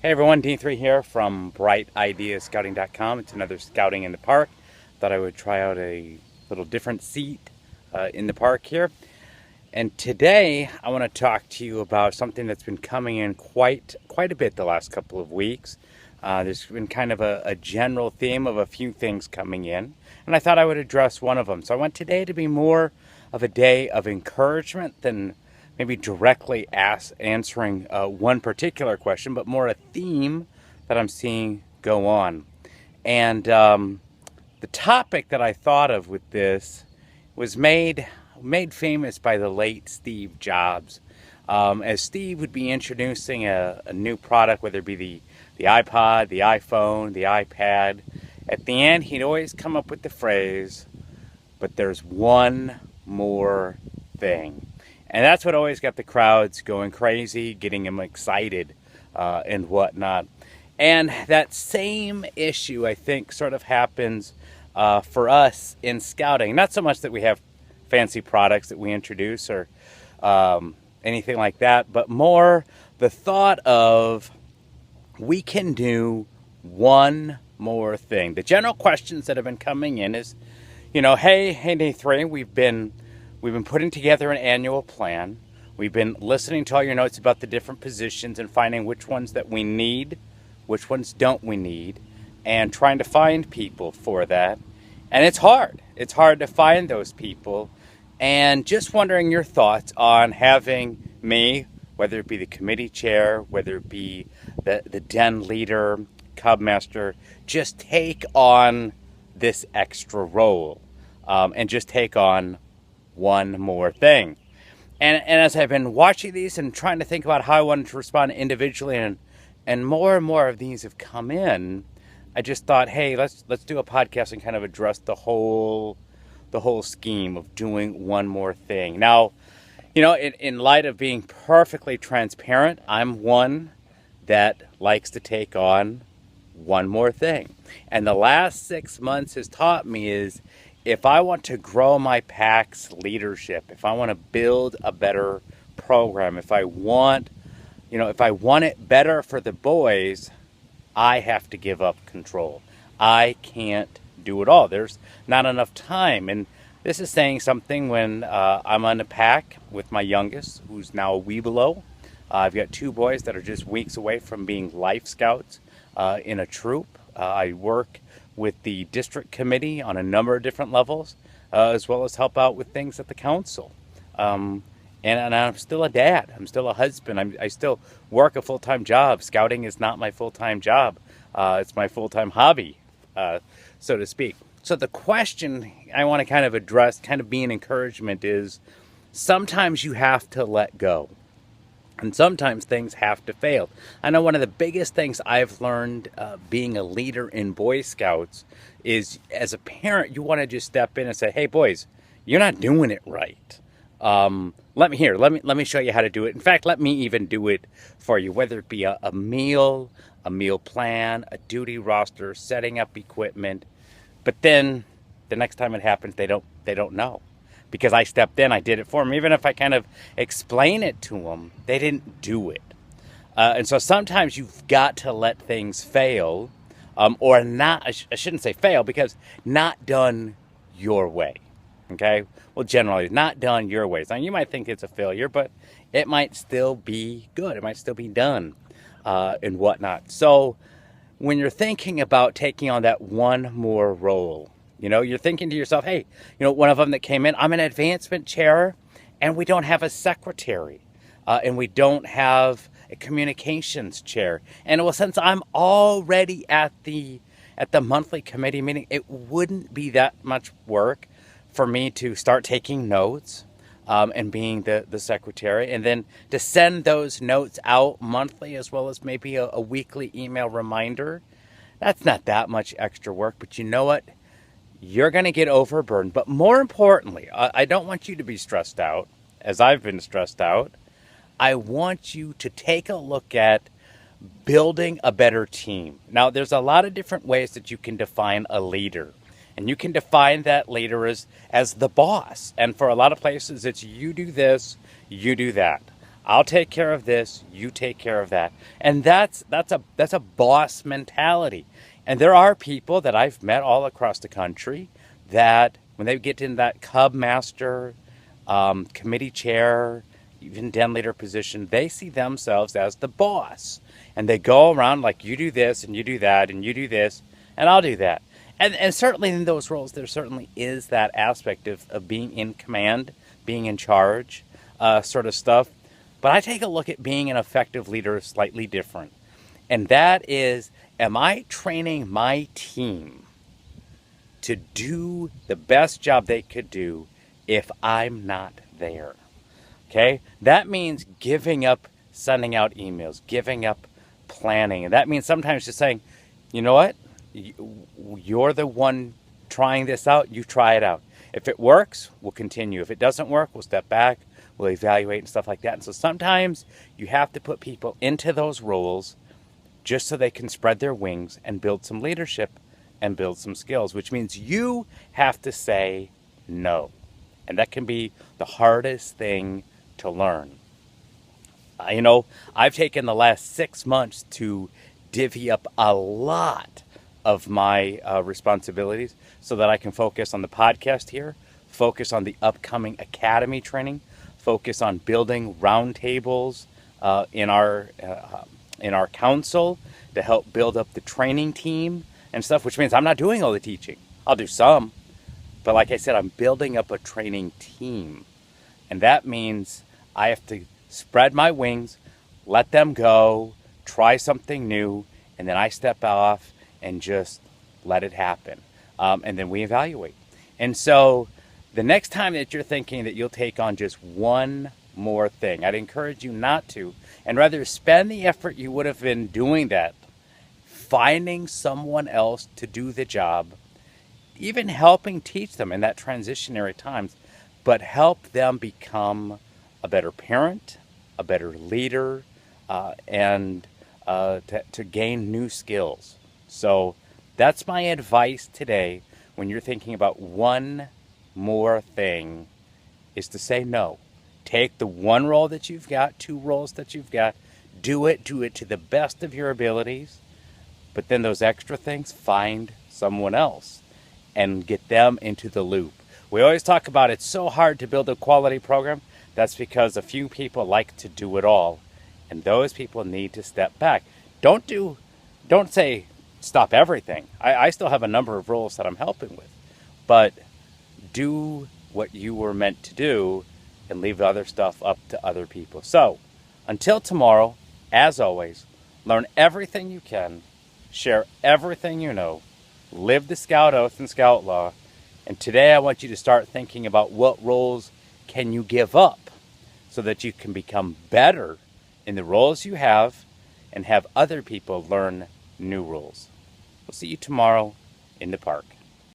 Hey everyone, Dean3 here from BrightIdeasScouting.com. It's another Scouting in the Park. Thought I would try out a little different seat in the park here. And today I want to talk to you about something that's been coming in quite a bit the last couple of weeks. There's been kind of a general theme of a few things coming in, and I thought I would address one of them. So I want today to be more of a day of encouragement than maybe directly answering one particular question, but more a theme that I'm seeing go on. And the topic that I thought of with this was made famous by the late Steve Jobs. As Steve would be introducing a new product, whether it be the iPod, the iPhone, the iPad, at the end he'd always come up with the phrase, "But there's one more thing." And that's what always got the crowds going crazy, getting them excited and whatnot. And that same issue, I think, sort of happens for us in scouting. Not so much that we have fancy products that we introduce or anything like that, but more the thought of we can do one more thing. The general questions that have been coming in is, hey, day three, we've been putting together an annual plan. We've been listening to all your notes about the different positions and finding which ones that we need, which ones don't we need, and trying to find people for that. And it's hard. It's hard to find those people. And just wondering your thoughts on having me, whether it be the committee chair, whether it be the den leader, cub master, just take on this extra role and just take on one more thing. And as I've been watching these and trying to think about how I wanted to respond individually, and more of these have come in, I just thought, hey, let's do a podcast and kind of address the whole scheme of doing one more thing. Now, in light of being perfectly transparent, I'm one that likes to take on one more thing. And the last 6 months has taught me is if I want to grow my pack's leadership, if I want to build a better program, if I want it better for the boys, I have to give up control. I can't do it all. There's not enough time. And this is saying something when I'm on the pack with my youngest, who's now a wee below. I've got two boys that are just weeks away from being life scouts in a troop. I work with the district committee on a number of different levels, as well as help out with things at the council. And I'm still a dad. I'm still a husband. I still work a full-time job. Scouting is not my full-time job. It's my full-time hobby, so to speak. So the question I want to kind of address, kind of be an encouragement, is sometimes you have to let go. And sometimes things have to fail. I know one of the biggest things I've learned being a leader in Boy Scouts is, as a parent, you want to just step in and say, "Hey, boys, you're not doing it right. Let me show you how to do it. In fact, let me even do it for you. Whether it be a meal plan, a duty roster, setting up equipment." But then the next time it happens, they don't know. Because I stepped in, I did it for them. Even if I kind of explain it to them, they didn't do it. And so sometimes you've got to let things fail, or not, I shouldn't say fail, because not done your way. Okay? Well, generally, not done your ways. Now, you might think it's a failure, but it might still be good. It might still be done and whatnot. So when you're thinking about taking on that one more role, you're thinking to yourself, hey, one of them that came in, I'm an advancement chair, and we don't have a secretary, and we don't have a communications chair. And well, since I'm already at the monthly committee meeting, it wouldn't be that much work for me to start taking notes and being the secretary, and then to send those notes out monthly as well as maybe a weekly email reminder. That's not that much extra work, but you know what? You're going to get overburdened. But more importantly, I don't want you to be stressed out, as I've been stressed out. I want you to take a look at building a better team. Now, there's a lot of different ways that you can define a leader. And you can define that leader as the boss. And for a lot of places, it's you do this, you do that. I'll take care of this, you take care of that. And that's a boss mentality. And there are people that I've met all across the country that when they get in that cub master, committee chair, even den leader position, they see themselves as the boss. And they go around like, you do this and you do that and you do this and I'll do that. And certainly in those roles, there certainly is that aspect of being in command, being in charge, sort of stuff. But I take a look at being an effective leader slightly different. And that is, am I training my team to do the best job they could do if I'm not there? Okay? That means giving up sending out emails, giving up planning. And that means sometimes just saying, you know what? You're the one trying this out. You try it out. If it works, we'll continue. If it doesn't work, we'll step back. We'll evaluate and stuff like that. And so sometimes you have to put people into those roles just so they can spread their wings and build some leadership and build some skills, which means you have to say no. And that can be the hardest thing to learn. I've taken the last 6 months to divvy up a lot of my responsibilities so that I can focus on the podcast here, focus on the upcoming academy training, focus on building roundtables in our council to help build up the training team and stuff, which means I'm not doing all the teaching. I'll do some, but like I said, I'm building up a training team. And that means I have to spread my wings, let them go, try something new, and then I step off and just let it happen. And then we evaluate. And so the next time that you're thinking that you'll take on just one more thing, I'd encourage you not to, and rather spend the effort you would have been doing that, finding someone else to do the job, even helping teach them in that transitionary times, but help them become a better parent, a better leader, and to gain new skills. So that's my advice today when you're thinking about one more thing, is to say no. Take the one role that you've got, 2 roles that you've got, do it to the best of your abilities, but then those extra things, find someone else and get them into the loop. We always talk about it's so hard to build a quality program. That's because a few people like to do it all, and those people need to step back. Don't say stop everything. I still have a number of roles that I'm helping with, but do what you were meant to do and leave other stuff up to other people. So until tomorrow, as always, learn everything you can, share everything you know, live the Scout Oath and Scout Law, and today I want you to start thinking about what roles can you give up so that you can become better in the roles you have and have other people learn new roles. We'll see you tomorrow in the park.